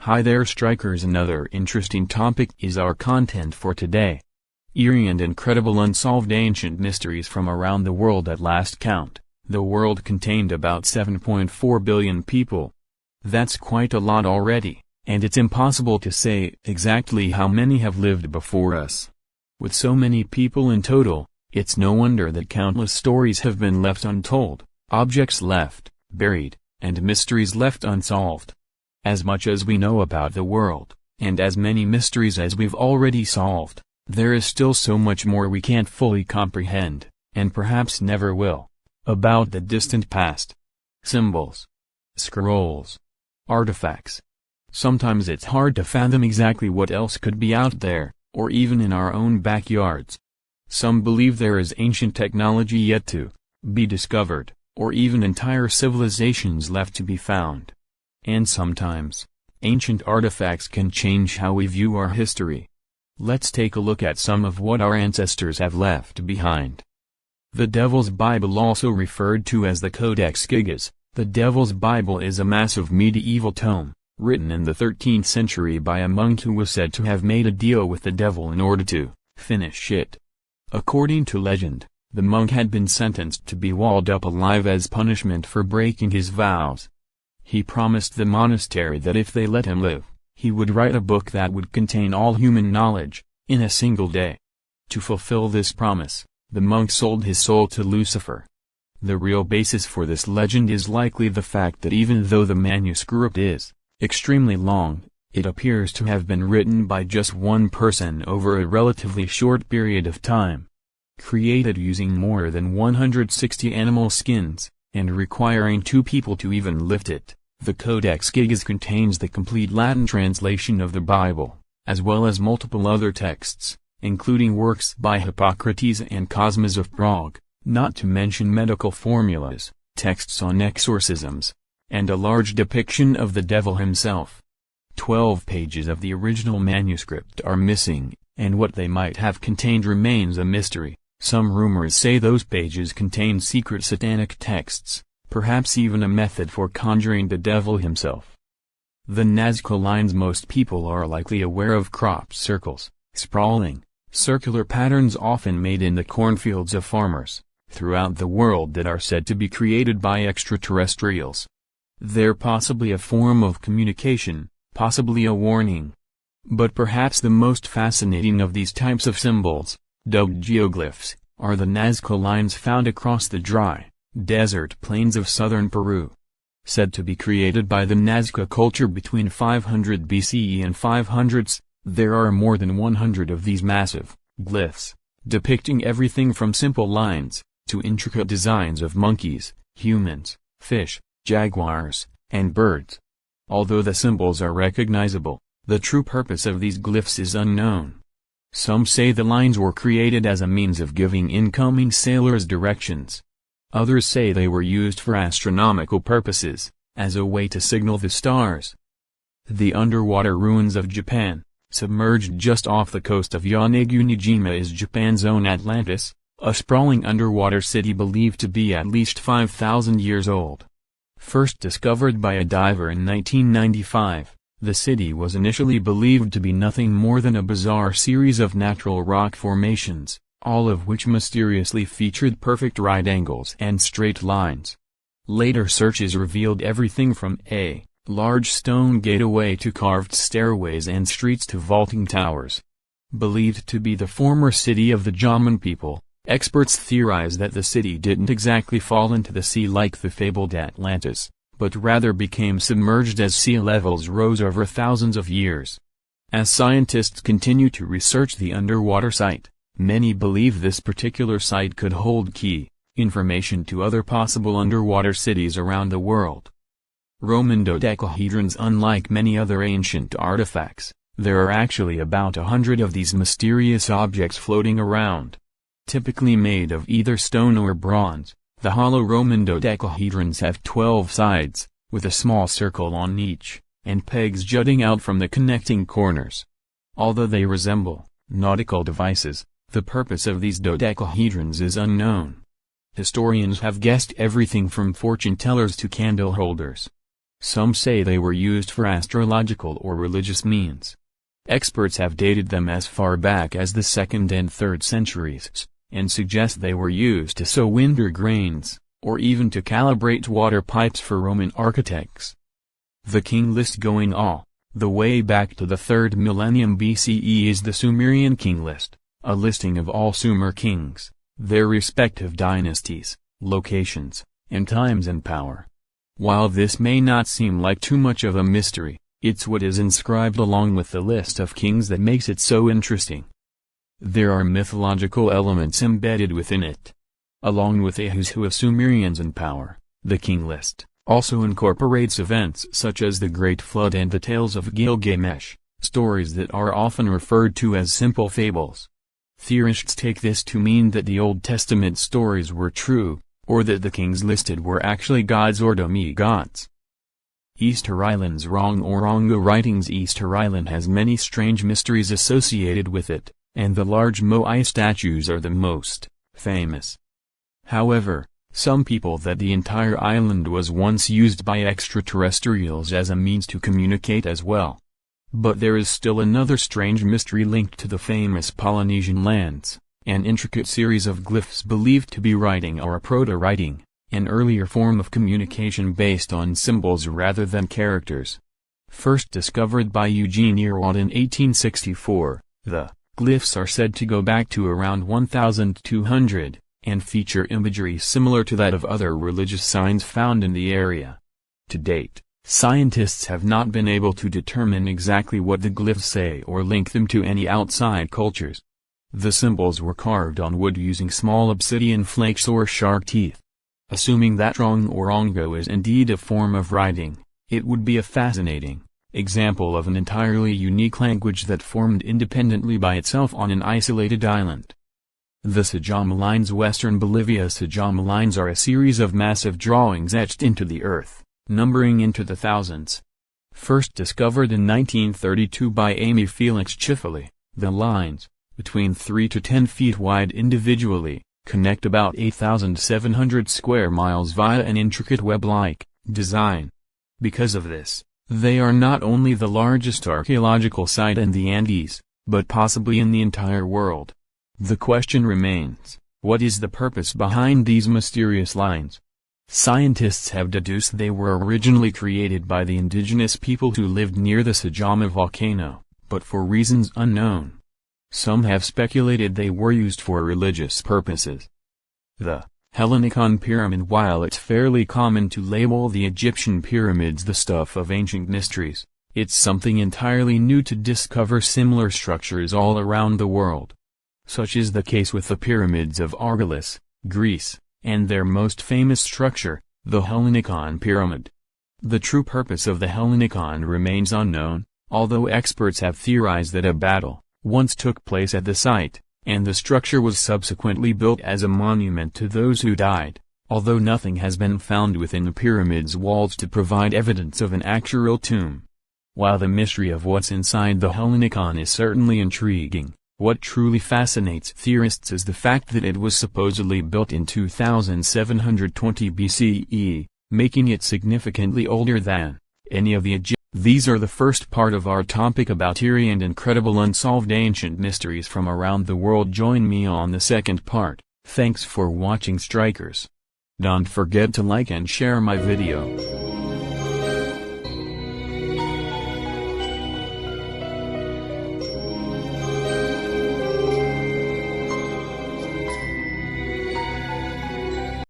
Hi there strikers, another interesting topic is our content for today. Eerie and incredible unsolved ancient mysteries from around the world. At last count, the world contained about 7.4 billion people. That's quite a lot already, and it's impossible to say exactly how many have lived before us. With so many people in total, it's no wonder that countless stories have been left untold, objects left buried, and mysteries left unsolved. As much as we know about the world, and as many mysteries as we've already solved, there is still so much more we can't fully comprehend, and perhaps never will, about the distant past. Symbols, scrolls, artifacts. Sometimes it's hard to fathom exactly what else could be out there, or even in our own backyards. Some believe there is ancient technology yet to be discovered, or even entire civilizations left to be found. And sometimes, ancient artifacts can change how we view our history. Let's take a look at some of what our ancestors have left behind. The Devil's Bible, also referred to as the Codex Gigas. The Devil's Bible is a massive medieval tome, written in the 13th century by a monk who was said to have made a deal with the devil in order to finish it. According to legend, the monk had been sentenced to be walled up alive as punishment for breaking his vows. He promised the monastery that if they let him live, he would write a book that would contain all human knowledge, in a single day. To fulfill this promise, the monk sold his soul to Lucifer. The real basis for this legend is likely the fact that even though the manuscript is extremely long, it appears to have been written by just one person over a relatively short period of time. Created using more than 160 animal skins, and requiring 2 people to even lift it, the Codex Gigas contains the complete Latin translation of the Bible, as well as multiple other texts, including works by Hippocrates and Cosmas of Prague, not to mention medical formulas, texts on exorcisms, and a large depiction of the devil himself. 12 pages of the original manuscript are missing, and what they might have contained remains a mystery. Some rumors say those pages contain secret satanic texts, perhaps even a method for conjuring the devil himself. The Nazca Lines. Most people are likely aware of crop circles, sprawling, circular patterns often made in the cornfields of farmers throughout the world that are said to be created by extraterrestrials. They're possibly a form of communication, possibly a warning. But perhaps the most fascinating of these types of symbols, dubbed geoglyphs, are the Nazca Lines found across the dry, desert plains of southern Peru. Said to be created by the Nazca culture between 500 BCE and 500s, there are more than 100 of these massive glyphs, depicting everything from simple lines, to intricate designs of monkeys, humans, fish, jaguars, and birds. Although the symbols are recognizable, the true purpose of these glyphs is unknown. Some say the lines were created as a means of giving incoming sailors directions. Others say they were used for astronomical purposes, as a way to signal the stars. The underwater ruins of Japan, submerged just off the coast of Yonaguni-jima, is Japan's own Atlantis, a sprawling underwater city believed to be at least 5,000 years old. First discovered by a diver in 1995. The city was initially believed to be nothing more than a bizarre series of natural rock formations, all of which mysteriously featured perfect right angles and straight lines. Later searches revealed everything from a large stone gateway to carved stairways and streets to vaulting towers. Believed to be the former city of the Jaman people, experts theorize that the city didn't exactly fall into the sea like the fabled Atlantis, but rather became submerged as sea levels rose over thousands of years. As scientists continue to research the underwater site, many believe this particular site could hold key information to other possible underwater cities around the world. Roman dodecahedrons. Unlike many other ancient artifacts, there are actually about 100 of these mysterious objects floating around. Typically made of either stone or bronze, the hollow Roman dodecahedrons have 12 sides, with a small circle on each, and pegs jutting out from the connecting corners. Although they resemble nautical devices, the purpose of these dodecahedrons is unknown. Historians have guessed everything from fortune tellers to candle holders. Some say they were used for astrological or religious means. Experts have dated them as far back as the 2nd and 3rd centuries, and suggest they were used to sow winter grains, or even to calibrate water pipes for Roman architects. The king list going all the way back to the 3rd millennium BCE is the Sumerian king list, a listing of all Sumer kings, their respective dynasties, locations, and times and power. While this may not seem like too much of a mystery, it's what is inscribed along with the list of kings that makes it so interesting. There are mythological elements embedded within it. Along with a who's who of Sumerians in power, the king list also incorporates events such as the Great Flood and the tales of Gilgamesh, stories that are often referred to as simple fables. Theorists take this to mean that the Old Testament stories were true, or that the kings listed were actually gods or demigods. Easter Island's Rongorongo writings. Easter Island has many strange mysteries associated with it, and the large Moai statues are the most famous. However, some people that the entire island was once used by extraterrestrials as a means to communicate as well. But there is still another strange mystery linked to the famous Polynesian lands, an intricate series of glyphs believed to be writing or a proto-writing, an earlier form of communication based on symbols rather than characters. First discovered by Eugene Earwald in 1864, the glyphs are said to go back to around 1200, and feature imagery similar to that of other religious signs found in the area. To date, scientists have not been able to determine exactly what the glyphs say or link them to any outside cultures. The symbols were carved on wood using small obsidian flakes or shark teeth. Assuming that Rongorongo is indeed a form of writing, it would be a fascinating example of an entirely unique language that formed independently by itself on an isolated island. The Sajama Lines. Western Bolivia. Sajama Lines are a series of massive drawings etched into the earth, numbering into the thousands. First discovered in 1932 by Amy Felix Chifley, the lines, between 3 to 10 feet wide individually, connect about 8,700 square miles via an intricate web-like design. Because of this, they are not only the largest archaeological site in the Andes, but possibly in the entire world. The question remains, what is the purpose behind these mysterious lines? Scientists have deduced they were originally created by the indigenous people who lived near the Sajama volcano, but for reasons unknown. Some have speculated they were used for religious purposes. The Helenikon Pyramid. While it's fairly common to label the Egyptian pyramids the stuff of ancient mysteries, it's something entirely new to discover similar structures all around the world. Such is the case with the pyramids of Argolis, Greece, and their most famous structure, the Helenikon Pyramid. The true purpose of the Helenikon remains unknown, although experts have theorized that a battle once took place at the site, and the structure was subsequently built as a monument to those who died, although nothing has been found within the pyramid's walls to provide evidence of an actual tomb. While the mystery of what's inside the Helenikon is certainly intriguing, what truly fascinates theorists is the fact that it was supposedly built in 2720 BCE, making it significantly older than any of the Egyptian. These are the first part of our topic about eerie and incredible unsolved ancient mysteries from around the world. Join me on the second part. Thanks for watching, strikers. Don't forget to like and share my video.